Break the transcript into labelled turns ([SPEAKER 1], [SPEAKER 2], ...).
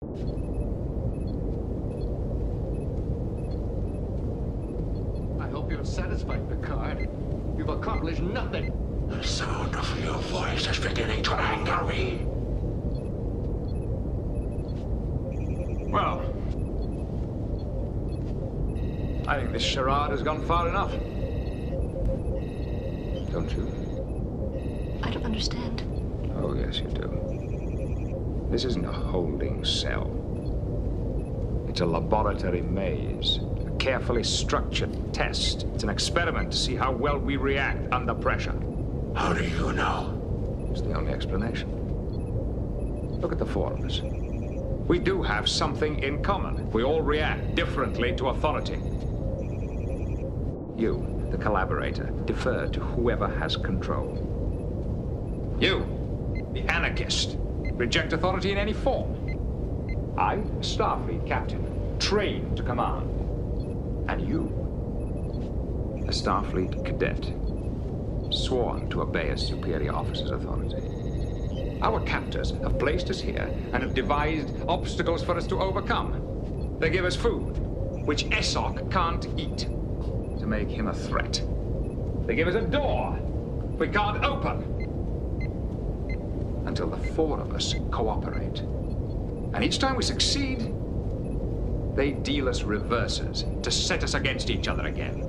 [SPEAKER 1] I hope you're satisfied, Picard. You've accomplished nothing.
[SPEAKER 2] The sound of your voice is beginning to anger me.
[SPEAKER 3] Well, I think this charade has gone far enough. Don't you?
[SPEAKER 4] I don't understand.
[SPEAKER 3] Oh, yes, you do. This isn't a holding cell. It's a laboratory maze. A carefully structured test. It's an experiment to see how well we react under pressure.
[SPEAKER 2] How do you know?
[SPEAKER 3] It's the only explanation. Look at the four of us. We do have something in common. We all react differently to authority. You, the collaborator, defer to whoever has control. You, the anarchist, reject authority in any form. I, Starfleet captain, trained to command. And you, a Starfleet cadet, sworn to obey a superior officer's authority. Our captors have placed us here and have devised obstacles for us to overcome. They give us food, which Esok can't eat, to make him a threat. They give us a door we can't open, until the four of us cooperate. And each time we succeed, they deal us reverses to set us against each other again.